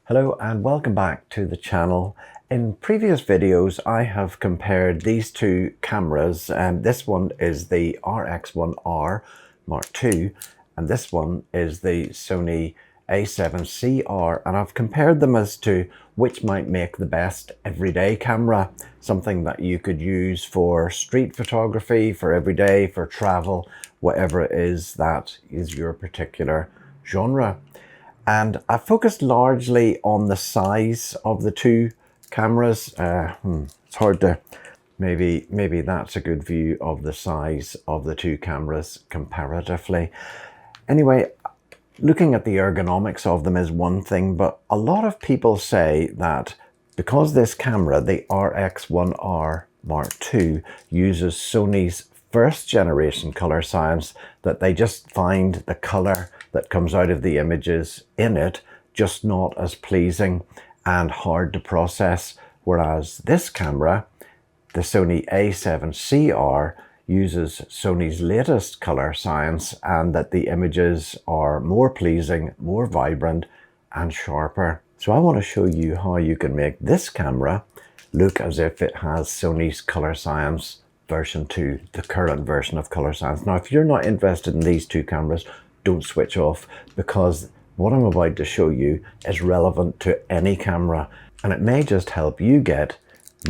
Hello and welcome back to the channel. In previous videos I have compared these two cameras, and this one is the RX1R Mark II and this one is the Sony A7R, and I've compared them as to which might make the best everyday camera, something that you could use for street photography, for everyday, for travel, whatever it is that is your particular genre. And I focused largely on the size of the two cameras. It's hard to, maybe that's a good view of the size of the two cameras comparatively. Anyway, looking at the ergonomics of them is one thing, but a lot of people say that because this camera, the RX1R Mark II, uses Sony's first generation color science, that they just find the color that comes out of the images in it just not as pleasing and hard to process, whereas this camera, the Sony A7R, uses Sony's latest color science, and that the images are more pleasing, more vibrant and sharper. So I want to show you how you can make this camera look as if it has Sony's color science version 2, the current version of color science. Now, if you're not interested in these two cameras, don't switch off, because what I'm about to show you is relevant to any camera, and it may just help you get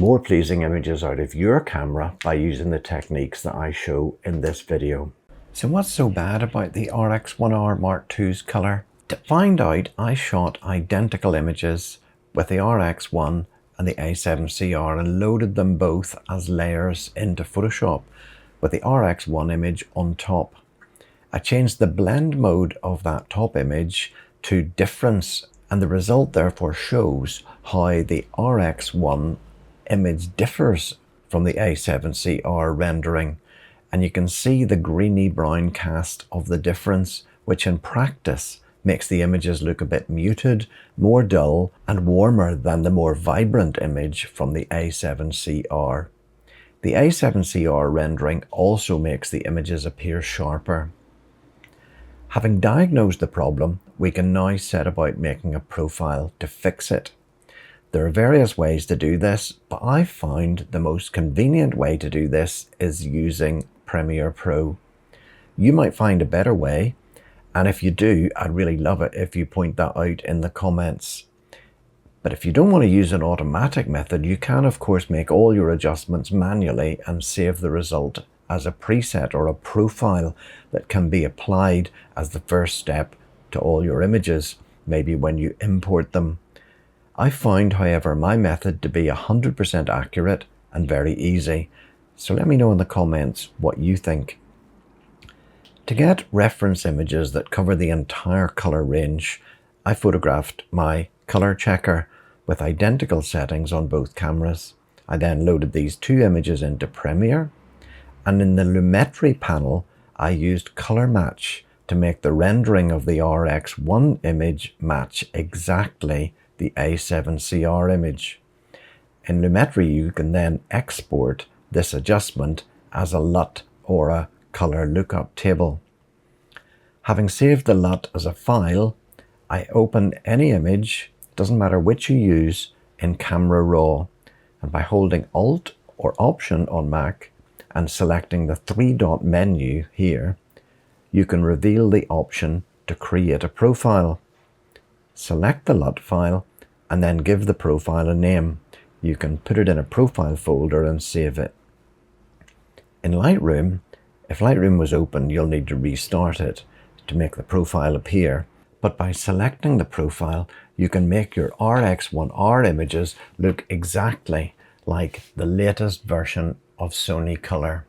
more pleasing images out of your camera by using the techniques that I show in this video. So what's so bad about the RX1R Mark II's color? To find out, I shot identical images with the RX1 and the A7R and loaded them both as layers into Photoshop with the RX1 image on top. I changed the blend mode of that top image to difference, and the result therefore shows how the RX1 image differs from the A7R rendering, and you can see the greeny brown cast of the difference, which in practice makes the images look a bit muted, more dull and warmer than the more vibrant image from the A7R. The A7R rendering also makes the images appear sharper. Having diagnosed the problem, we can now set about making a profile to fix it. There are various ways to do this, but I found the most convenient way to do this is using Premiere Pro. You might find a better way, and if you do, I'd really love it if you point that out in the comments. But if you don't want to use an automatic method, you can of course make all your adjustments manually and save the result as a preset or a profile that can be applied as the first step to all your images, maybe when you import them. I found, however, my method to be 100% accurate and very easy. So let me know in the comments what you think. To get reference images that cover the entire color range, I photographed my color checker with identical settings on both cameras. I then loaded these two images into Premiere, and in the Lumetri panel, I used Color Match to make the rendering of the RX1 image match exactly the A7R image. In Lumetri, you can then export this adjustment as a LUT or a color lookup table. Having saved the LUT as a file, I open any image, doesn't matter which you use, in Camera Raw, and by holding Alt or Option on Mac and selecting the three-dot menu here, you can reveal the option to create a profile. Select the LUT file and then give the profile a name. You can put it in a profile folder and save it. In Lightroom, if Lightroom was open, you'll need to restart it to make the profile appear. But by selecting the profile, you can make your RX1R images look exactly like the latest version of Sony Color.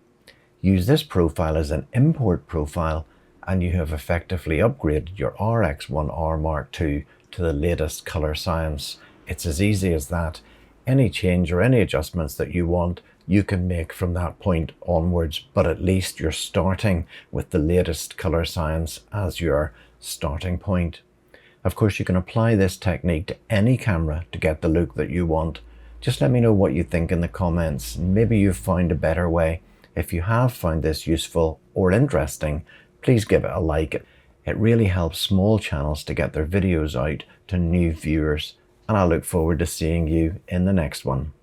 Use this profile as an import profile and you have effectively upgraded your RX1R Mark II to the latest color science. It's as easy as that. Any change or any adjustments that you want, you can make from that point onwards, but at least you're starting with the latest color science as your starting point. Of course, you can apply this technique to any camera to get the look that you want. Just let me know what you think in the comments. Maybe you've found a better way. If you have found this useful or interesting, please give it a like. It really helps small channels to get their videos out to new viewers, and I look forward to seeing you in the next one.